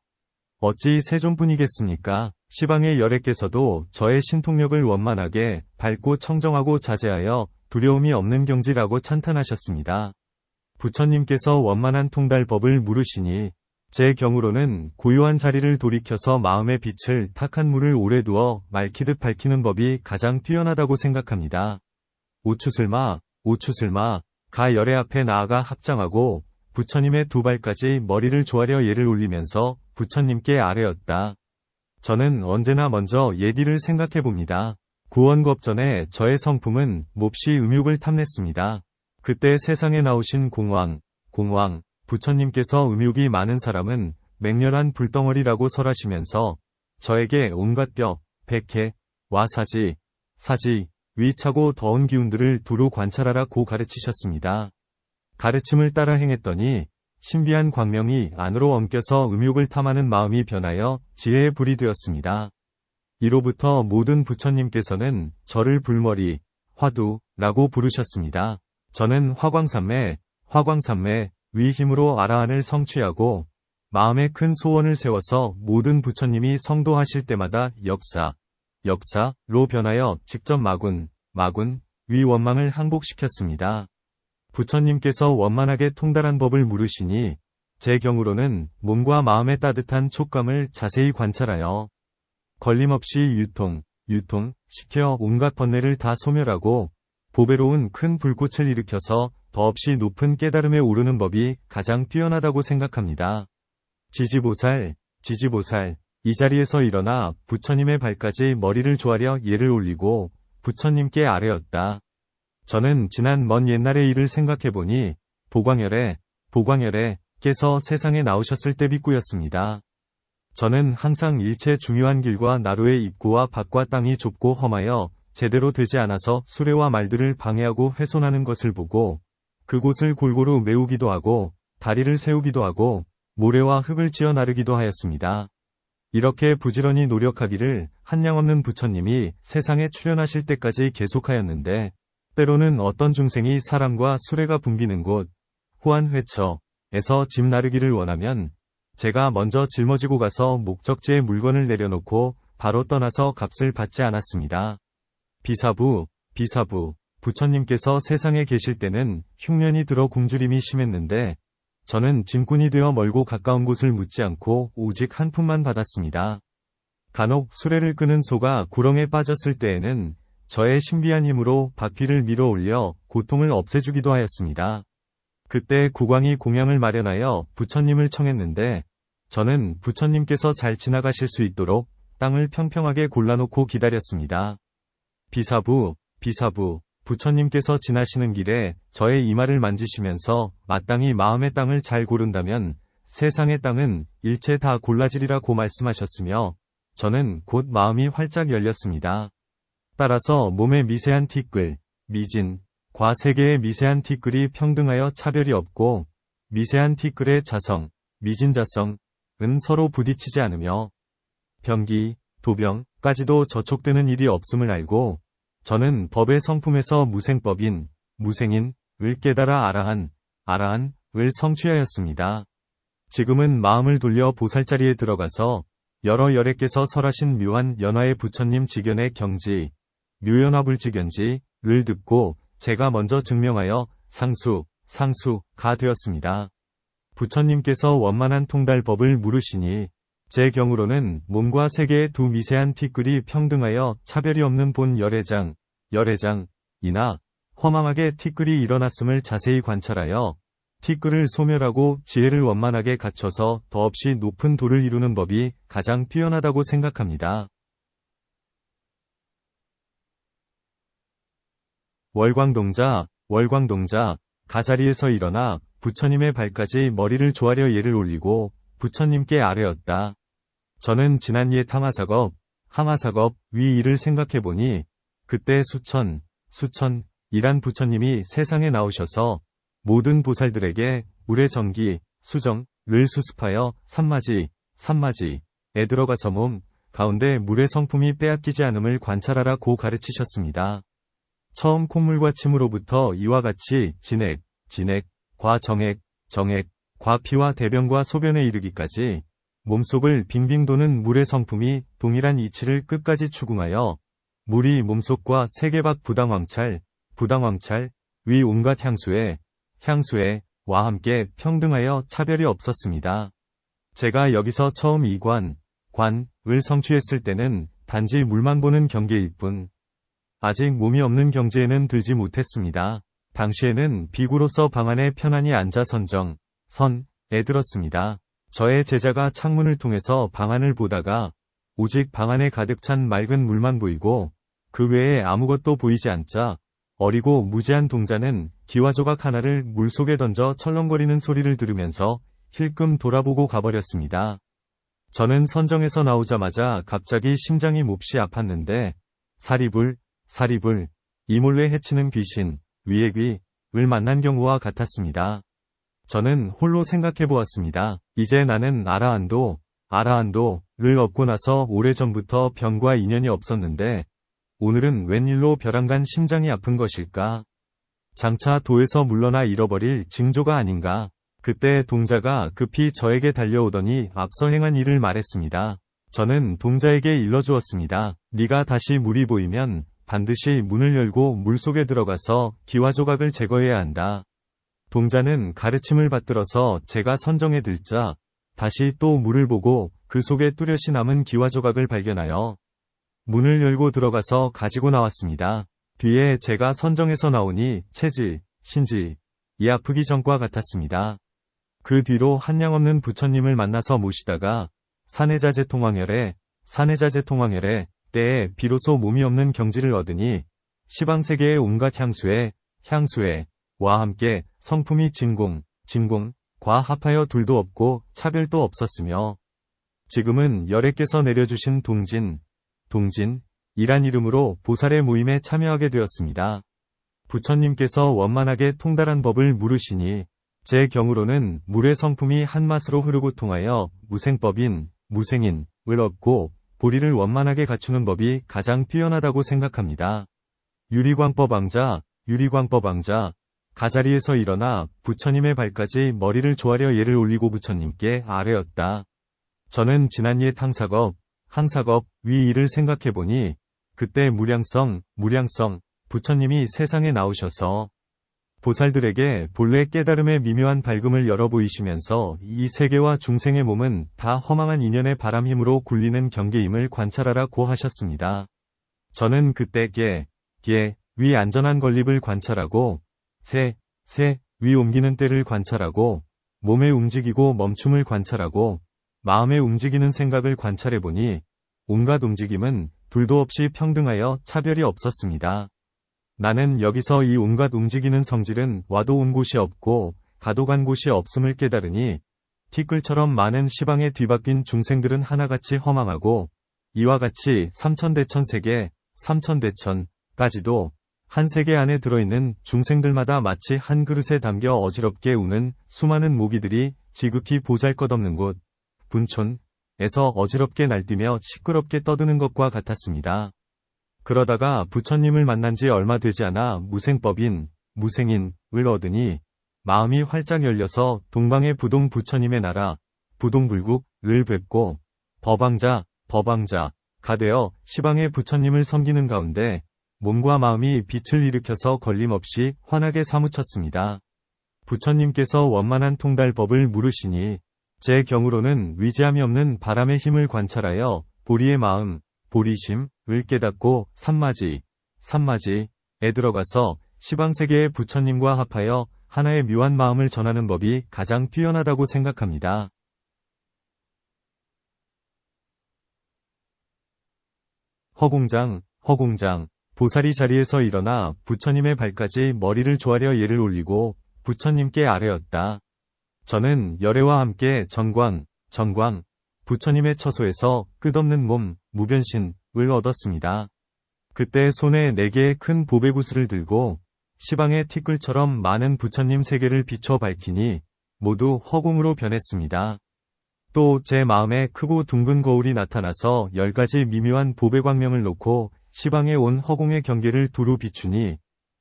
어찌 세존뿐이겠습니까? 시방의 열애께서도 저의 신통력을 원만하게 밝고 청정하고 자제하여 두려움이 없는 경지라고 찬탄하셨습니다. 부처님께서 원만한 통달법을 물으시니 제 경우로는 고요한 자리를 돌이켜서 마음의 빛을 탁한 물을 오래 두어 맑히듯 밝히는 법이 가장 뛰어나다고 생각합니다. 오추슬마, 오추슬마, 가 열애 앞에 나아가 합장하고 부처님의 두 발까지 머리를 조아려 예를 올리면서 부처님께 아뢰었다. 저는 언제나 먼저 예디를 생각해 봅니다. 구원겁 전에 저의 성품은 몹시 음욕을 탐냈습니다. 그때 세상에 나오신 공왕, 부처님께서 음욕이 많은 사람은 맹렬한 불덩어리라고 설하시면서 저에게 온갖 뼈, 백해, 와 사지, 위 차고 더운 기운들을 두루 관찰하라고 가르치셨습니다. 가르침을 따라 행했더니 신비한 광명이 안으로 엉겨서 음욕을 탐하는 마음이 변하여 지혜의 불이 되었습니다. 이로부터 모든 부처님께서는 저를 불머리, 화두라고 부르셨습니다. 저는 화광삼매 위 힘으로 아라한을 성취하고 마음에 큰 소원을 세워서 모든 부처님이 성도하실 때마다 역사로 변하여 직접 마군, 위 원망을 항복시켰습니다. 부처님께서 원만하게 통달한 법을 물으시니 제 경우로는 몸과 마음의 따뜻한 촉감을 자세히 관찰하여 걸림없이 유통시켜 온갖 번뇌를 다 소멸하고 보배로운 큰 불꽃을 일으켜서 더없이 높은 깨달음에 오르는 법이 가장 뛰어나다고 생각합니다. 지지보살, 이 자리에서 일어나 부처님의 발까지 머리를 조아려 예를 올리고 부처님께 아뢰었다. 저는 지난 먼 옛날의 일을 생각해보니 보광열애께서 세상에 나오셨을 때 빗구였습니다. 저는 항상 일체 중요한 길과 나루의 입구와 밭과 땅이 좁고 험하여 제대로 되지 않아서 수레와 말들을 방해하고 훼손하는 것을 보고 그곳을 골고루 메우기도 하고 다리를 세우기도 하고 모래와 흙을 지어 나르기도 하였습니다. 이렇게 부지런히 노력하기를 한량없는 부처님이 세상에 출현하실 때까지 계속하였는데 때로는 어떤 중생이 사람과 수레가 붐비는 곳 후한회처에서 짐 나르기를 원하면 제가 먼저 짊어지고 가서 목적지에 물건을 내려놓고 바로 떠나서 값을 받지 않았습니다. 비사부, 부처님께서 세상에 계실 때는 흉년이 들어 굶주림이 심했는데 저는 짐꾼이 되어 멀고 가까운 곳을 묻지 않고 오직 한 푼만 받았습니다. 간혹 수레를 끄는 소가 구렁에 빠졌을 때에는 저의 신비한 힘으로 바퀴를 밀어 올려 고통을 없애주기도 하였습니다. 그때 국왕이 공양을 마련하여 부처님을 청했는데 저는 부처님께서 잘 지나가실 수 있도록 땅을 평평하게 골라놓고 기다렸습니다. 비사부, 부처님께서 지나시는 길에 저의 이마를 만지시면서 마땅히 마음의 땅을 잘 고른다면 세상의 땅은 일체 다 골라지리라고 말씀하셨으며 저는 곧 마음이 활짝 열렸습니다. 따라서 몸의 미세한 티끌, 미진, 과 세계의 미세한 티끌이 평등하여 차별이 없고 미세한 티끌의 자성, 미진자성은 서로 부딪히지 않으며 병기, 도병까지도 저촉되는 일이 없음을 알고 저는 법의 성품에서 무생법인, 무생인을 깨달아 아라한을 성취하였습니다. 지금은 마음을 돌려 보살자리에 들어가서 여러 열애께서 설하신 묘한 연화의 부처님 직연의 경지, 묘연화불직연지를 듣고 제가 먼저 증명하여 상수가 되었습니다. 부처님께서 원만한 통달법을 물으시니 제 경우로는 몸과 세계의 두 미세한 티끌이 평등하여 차별이 없는 본 열애장이나 허망하게 티끌이 일어났음을 자세히 관찰하여 티끌을 소멸하고 지혜를 원만하게 갖춰서 더없이 높은 도를 이루는 법이 가장 뛰어나다고 생각합니다. 월광동자, 가자리에서 일어나 부처님의 발까지 머리를 조아려 예를 올리고 부처님께 아뢰었다. 저는 지난 옛 항하사겁 위 일을 생각해보니 그때 수천이란 부처님이 세상에 나오셔서 모든 보살들에게 물의 전기, 수정을 수습하여 산마지에 들어가서 몸 가운데 물의 성품이 빼앗기지 않음을 관찰하라고 가르치셨습니다. 처음 콧물과 침으로부터 이와 같이 진액, 과 정액, 과 피와 대변과 소변에 이르기까지 몸속을 빙빙 도는 물의 성품이 동일한 이치를 끝까지 추궁하여 물이 몸속과 세계밖 부당왕찰, 위 온갖 향수에 함께 평등하여 차별이 없었습니다. 제가 여기서 처음 이관, 관을 성취했을 때는 단지 물만 보는 경계일 뿐, 아직 몸이 없는 경지에는 들지 못했습니다. 당시에는 비구로서 방 안에 편안히 앉아 선에 들었습니다. 저의 제자가 창문을 통해서 방 안을 보다가 오직 방 안에 가득 찬 맑은 물만 보이고 그 외에 아무것도 보이지 않자 어리고 무지한 동자는 기와조각 하나를 물속에 던져 철렁거리는 소리를 들으면서 힐끔 돌아보고 가버렸습니다. 저는 선정에서 나오자마자 갑자기 심장이 몹시 아팠는데 사리불, 이 몰래 해치는 귀신, 위의 귀를 만난 경우와 같았습니다. 저는 홀로 생각해보았습니다. 이제 나는 아라한도를 얻고 나서 오래전부터 병과 인연이 없었는데 오늘은 웬일로 벼랑간 심장이 아픈 것일까? 장차 도에서 물러나 잃어버릴 징조가 아닌가? 그때 동자가 급히 저에게 달려오더니 앞서 행한 일을 말했습니다. 저는 동자에게 일러주었습니다. 네가 다시 물이 보이면 반드시 문을 열고 물속에 들어가서 기와조각을 제거해야 한다. 동자는 가르침을 받들어서 제가 선정에 들자 다시 또 물을 보고 그 속에 뚜렷이 남은 기와조각을 발견하여 문을 열고 들어가서 가지고 나왔습니다. 뒤에 제가 선정에서 나오니 체질, 신질이 아프기 전과 같았습니다. 그 뒤로 한량없는 부처님을 만나서 모시다가 사내자재통황혈에 때에 비로소 몸이 없는 경지를 얻으니 시방세계의 온갖 향수에와 함께 성품이 진공과 합하여 둘도 없고 차별도 없었으며 지금은 열애께서 내려주신 동진이란 이름으로 보살의 모임에 참여하게 되었습니다. 부처님께서 원만하게 통달한 법을 물으시니 제 경우로는 물의 성품이 한 맛으로 흐르고 통하여 무생인을 얻고 보리를 원만하게 갖추는 법이 가장 뛰어나다고 생각합니다. 유리광법왕자, 가자리에서 일어나 부처님의 발까지 머리를 조아려 예를 올리고 부처님께 아뢰었다. 저는 지난 옛 항사겁 위 일을 생각해보니 그때 무량성 부처님이 세상에 나오셔서 보살들에게 본래 깨달음의 미묘한 밝음을 열어 보이시면서 이 세계와 중생의 몸은 다 허망한 인연의 바람 힘으로 굴리는 경계임을 관찰하라고 하셨습니다. 저는 그때 위 안전한 건립을 관찰하고 위 옮기는 때를 관찰하고 몸의 움직이고 멈춤을 관찰하고 마음의 움직이는 생각을 관찰해보니 온갖 움직임은 둘도 없이 평등하여 차별이 없었습니다. 나는 여기서 이 온갖 움직이는 성질은 와도 온 곳이 없고 가도 간 곳이 없음을 깨달으니 티끌처럼 많은 시방에 뒤바뀐 중생들은 하나같이 허망하고 이와 같이 삼천대천까지도 한 세계 안에 들어있는 중생들마다 마치 한 그릇에 담겨 어지럽게 우는 수많은 모기들이 지극히 보잘것없는 곳 분촌에서 어지럽게 날뛰며 시끄럽게 떠드는 것과 같았습니다. 그러다가 부처님을 만난 지 얼마 되지 않아 무생인을 얻으니 마음이 활짝 열려서 동방의 부동 부처님의 나라 부동불국을 뵙고 법왕자가 되어 시방의 부처님을 섬기는 가운데 몸과 마음이 빛을 일으켜서 걸림없이 환하게 사무쳤습니다. 부처님께서 원만한 통달법을 물으시니 제 경우로는 위지함이 없는 바람의 힘을 관찰하여 보리의 마음, 보리심을 깨닫고 삼마지에 들어가서 시방세계의 부처님과 합하여 하나의 묘한 마음을 전하는 법이 가장 뛰어나다고 생각합니다. 허공장, 보살이 자리에서 일어나 부처님의 발까지 머리를 조아려 예를 올리고 부처님께 아뢰었다. 저는 열애와 함께 전광, 부처님의 처소에서 끝없는 몸, 무변신을 얻었습니다. 그때 손에 4개의 큰 보배구슬을 들고 시방의 티끌처럼 많은 부처님 세계를 비춰 밝히니 모두 허공으로 변했습니다. 또 제 마음에 크고 둥근 거울이 나타나서 10가지 미묘한 보배광명을 놓고 시방에 온 허공의 경계를 두루 비추니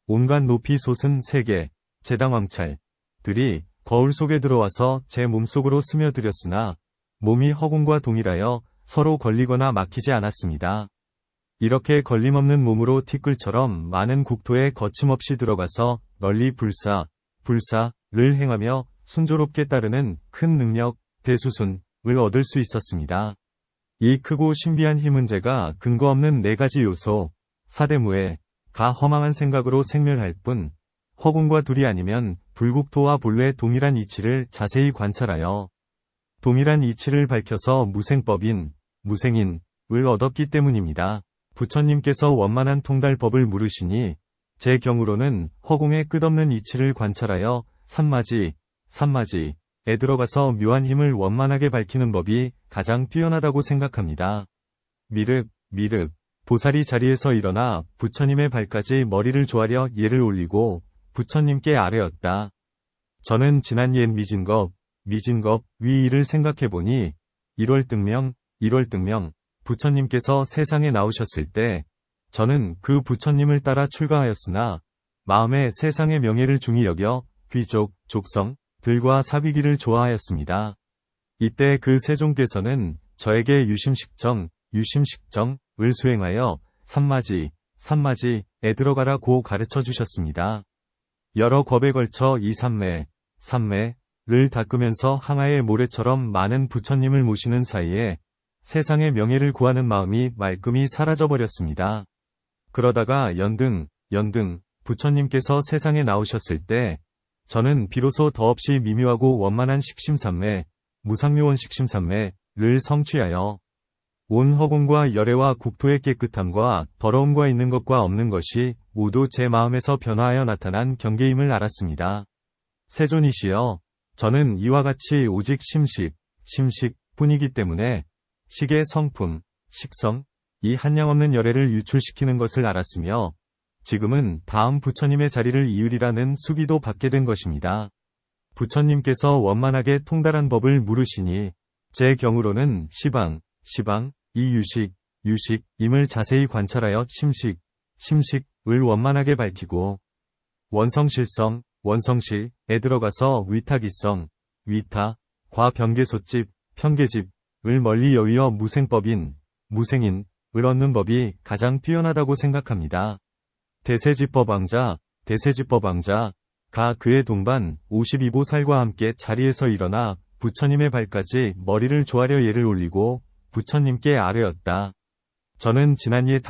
온갖 높이 솟은 세계, 제당왕찰들이 거울 속에 들어와서 제 몸속으로 스며들었으나 몸이 허공과 동일하여 서로 걸리거나 막히지 않았습니다. 이렇게 걸림없는 몸으로 티끌처럼 많은 국토에 거침없이 들어가서 널리 불사를 행하며 순조롭게 따르는 큰 능력, 대수순을 얻을 수 있었습니다. 이 크고 신비한 힘은 제가 근거 없는 네 가지 요소, 사대무에 가 허망한 생각으로 생멸할 뿐, 허공과 둘이 아니면 불국토와 본래 동일한 이치를 자세히 관찰하여 동일한 이치를 밝혀서 무생법인, 무생인을 얻었기 때문입니다. 부처님께서 원만한 통달법을 물으시니 제 경우로는 허공의 끝없는 이치를 관찰하여 산마지에 들어가서 묘한 힘을 원만하게 밝히는 법이 가장 뛰어나다고 생각합니다. 미륵, 보살이 자리에서 일어나 부처님의 발까지 머리를 조아려 예를 올리고 부처님께 아뢰었다. 저는 지난 옛 미진겁 위 일을 생각해보니 1월 등명 부처님께서 세상에 나오셨을 때 저는 그 부처님을 따라 출가하였으나 마음에 세상의 명예를 중히 여겨 귀족, 족성들과 사귀기를 좋아하였습니다. 이때 그 세종께서는 저에게 유심식정을 수행하여 산마지에 들어가라고 가르쳐 주셨습니다. 여러 겁에 걸쳐 이 산매를 닦으면서 항아의 모래처럼 많은 부처님을 모시는 사이에 세상의 명예를 구하는 마음이 말끔히 사라져버렸습니다. 그러다가 연등 부처님께서 세상에 나오셨을 때 저는 비로소 더없이 미묘하고 원만한 식심산매, 무상묘원 식심산매를 성취하여 온 허공과 열애와 국토의 깨끗함과 더러움과 있는 것과 없는 것이 모두 제 마음에서 변화하여 나타난 경계임을 알았습니다. 세존이시여, 저는 이와 같이 오직 심식뿐이기 때문에 식의 성품, 식성, 이 한량없는 열애를 유출시키는 것을 알았으며 지금은 다음 부처님의 자리를 이으리라는 수기도 받게 된 것입니다. 부처님께서 원만하게 통달한 법을 물으시니 제 경우로는 시방, 이 유식임을 자세히 관찰하여 심식을 원만하게 밝히고 원성실에 들어가서 위탁과 편계집을 멀리 여위어 무생인을 얻는 법이 가장 뛰어나다고 생각합니다. 대세지법왕자가 그의 동반 52보살과 함께 자리에서 일어나 부처님의 발까지 머리를 조아려 예를 올리고 부처님께 아뢰었다. 저는 지난 옛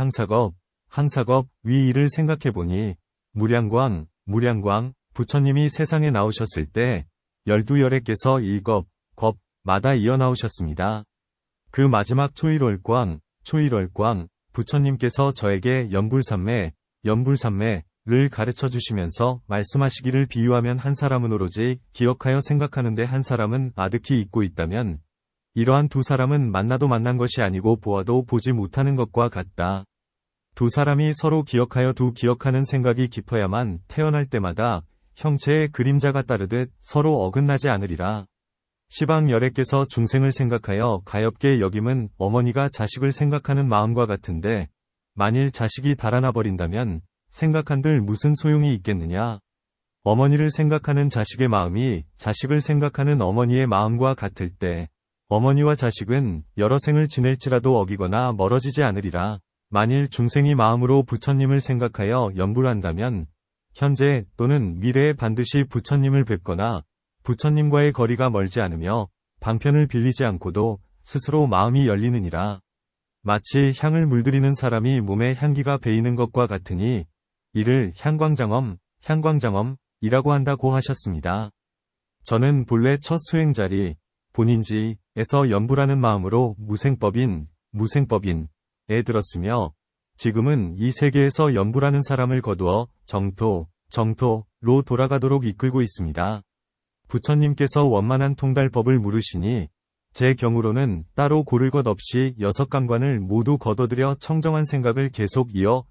항사겁 위 일을 생각해보니 무량광 부처님이 세상에 나오셨을 때 12열애께서 1겁마다 이어 나오셨습니다. 그 마지막 초일월광 부처님께서 저에게 연불산매를 가르쳐 주시면서 말씀하시기를 비유하면 한 사람은 오로지 기억하여 생각하는데 한 사람은 아득히 잊고 있다면 이러한 두 사람은 만나도 만난 것이 아니고 보아도 보지 못하는 것과 같다. 두 사람이 서로 기억하여 기억하는 생각이 깊어야만 태어날 때마다 형체의 그림자가 따르듯 서로 어긋나지 않으리라. 시방열애께서 중생을 생각하여 가엾게 여김은 어머니가 자식을 생각하는 마음과 같은데 만일 자식이 달아나 버린다면 생각한들 무슨 소용이 있겠느냐. 어머니를 생각하는 자식의 마음이 자식을 생각하는 어머니의 마음과 같을 때 어머니와 자식은 여러 생을 지낼지라도 어기거나 멀어지지 않으리라. 만일 중생이 마음으로 부처님을 생각하여 연불한다면 현재 또는 미래에 반드시 부처님을 뵙거나 부처님과의 거리가 멀지 않으며 방편을 빌리지 않고도 스스로 마음이 열리느니라. 마치 향을 물들이는 사람이 몸에 향기가 배이는 것과 같으니 이를 향광장엄이라고 한다고 하셨습니다. 저는 본래 첫 수행자리 본인지에서 연불하는 마음으로 무생법인에 들었으며 지금은 이 세계에서 연불하는 사람을 거두어 정토로 돌아가도록 이끌고 있습니다. 부처님께서 원만한 통달법을 물으시니 제 경우로는 따로 고를 것 없이 6감관을 모두 걷어들여 청정한 생각을 계속 이어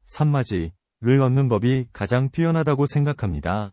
산마지를 얻는 법이 가장 뛰어나다고 생각합니다.